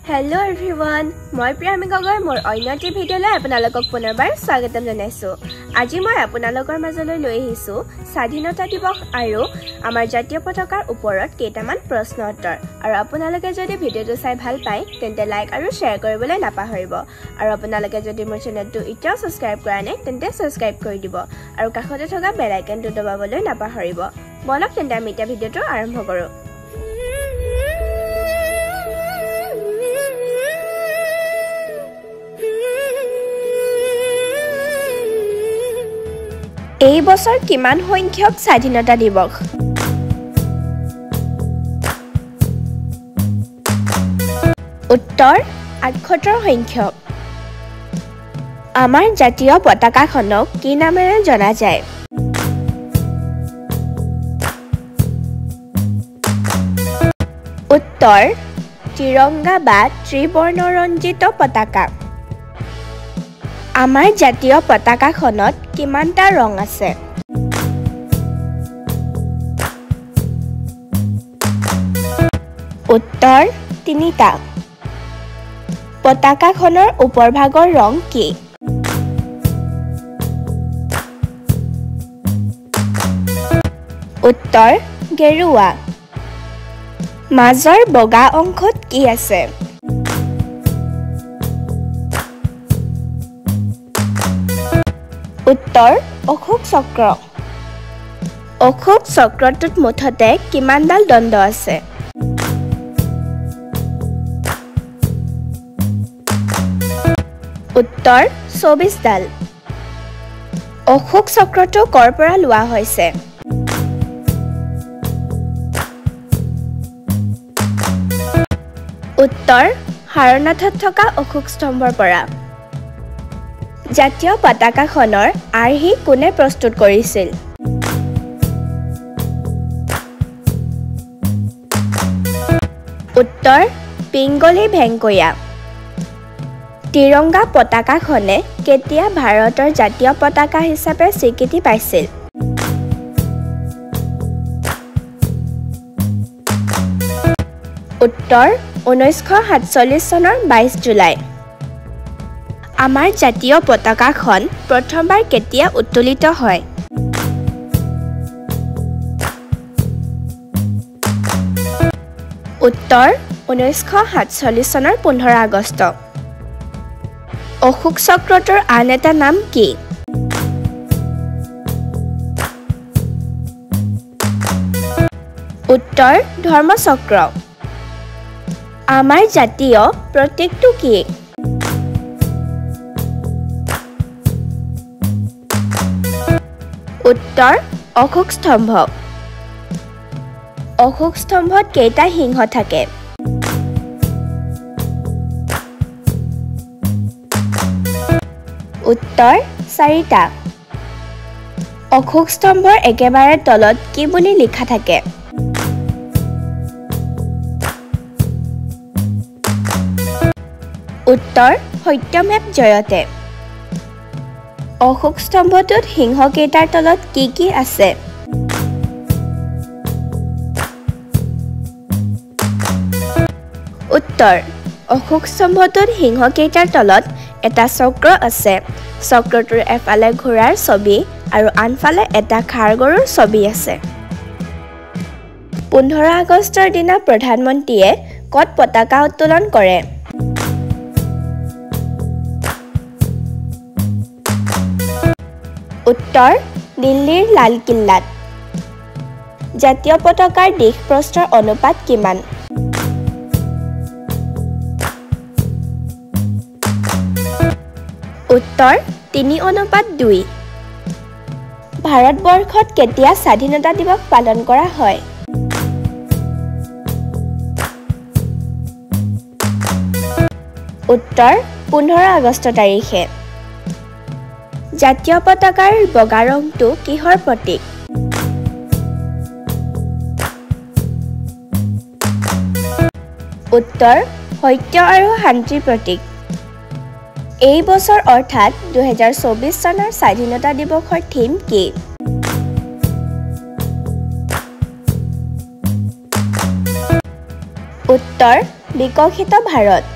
Hello everyone, মই প্ৰিয়ামি গগৈ মোৰ অন্যটি ভিডিঅ'লৈ আপোনালোকক পুনৰবাৰ স্বাগতম জনাইছো। আজি মই আপোনালোকৰ মাজলৈ লৈ আহিছো স্বাধীনতা দিৱস আৰু আমাৰ জাতীয় পতাকাৰ ওপৰত কেইটামান প্ৰশ্ন উত্তৰ। আৰু আপোনালোকে যদি ভিডিঅ'টো চাই ভাল পায় তেন্তে লাইক আৰু শ্বেয়াৰ কৰিবলৈ নাপাহৰিব। আৰু আপোনালোকে যদি মোৰ চেনেলটো এতিয়াও সাবস্ক্ৰাইব কৰা নাই তেন্তে সাবস্ক্ৰাইব কৰি দিব আৰু কাষতে থকা বেল আইকনটো দবাবলৈ নাপাহৰিব। বলক তেন্তে আমি এতিয়া ভিডিঅ'টো আৰম্ভ কৰো। এই বছৰ কিমান সংখ্যক স্বাধীনতা দিৱস? উত্তৰ ৭৮ সংখ্যক। আমাৰ জাতীয় পতাকাখনক কি নামেৰে জনা যায়? উত্তৰ তিৰংগা বা ত্ৰিবৰ্ণৰঞ্জিত পতাকা। আমাৰ জাতীয় পতাকাখনত কিমানটা ৰং আছে? উত্তৰ ৩টা। পতাকাখনৰ ওপৰভাগৰ ৰং কি? উত্তৰ গেৰুৱা। মাজৰ বগা অংশত কি আছে? উত্তৰ অশোক চক্ৰ। অশোক চক্ৰটোত মুঠতে কিমানডাল দণ্ড আছে? উত্তৰ ২৪ডাল। অশোক চক্ৰটো ক'ৰ পৰা লোৱা হৈছে? উত্তৰ সাৰনাথত থকা অশোক স্তম্ভৰ পৰা। জাতীয় পতাকাখনৰ আৰ্হি কোনে প্ৰস্তুত কৰিছিল? উত্তৰ পিংগলি ভেংকয়া। তিৰংগা পতাকাখনে কেতিয়া ভাৰতৰ জাতীয় পতাকা হিচাপে স্বীকৃতি পাইছিল? উত্তৰ ১৯৪৭ চনৰ ২২ জুলাই। আমাৰ জাতীয় পতাকাখন প্ৰথমবাৰ কেতিয়া উত্তোলিত হয়? উত্তৰ ১৯৪৭ চনৰ ১৫ আগষ্ট। অশোক চক্ৰটোৰ আন এটা নাম কি? উত্তৰ ধৰ্মচক্ৰ। আমাৰ জাতীয় প্ৰতীকটো কি? উত্তৰ অশোক স্তম্ভ। অশোক স্তম্ভত কেইটা সিংহ থাকে? উত্তৰ ৪টা। অশোক স্তম্ভৰ একেবাৰে তলত কি বুলি লিখা থাকে? উত্তৰ সত্যমেৱ জয়তে। অশোক স্তম্ভটোত সিংহকেইটাৰ তলত কি কি আছে? উত্তৰ অশোক স্তম্ভটোত সিংহকেইটাৰ তলত এটা চক্ৰ আছে। চক্ৰটোৰ এফালে ঘোঁৰাৰ ছবি আৰু আনফালে এটা ষাঁড় গৰুৰ ছবি আছে। ১৫ আগষ্টৰ দিনা প্ৰধানমন্ত্ৰীয়ে ক'ত পতাকা উত্তোলন কৰে? উত্তৰ দিল্লীৰ লালকিল্লাত। জাতীয় পতাকাৰ দিশ প্ৰস্থৰ অনুপাত কিমান? উত্তৰ ৩:২। ভাৰতবৰ্ষত কেতিয়া স্বাধীনতা দিৱস পালন কৰা হয়? উত্তৰ ১৫ আগষ্ট তাৰিখে। জাতীয় পতাকাৰ বগা ৰংটো কিহৰ প্ৰতীক? উত্তৰ সত্য আৰু শান্তিৰ প্ৰতীক। এই বছৰ অৰ্থাৎ ২০২৪ চনৰ স্বাধীনতা দিৱসৰ থীম কি? উত্তৰ বিকশিত ভাৰত।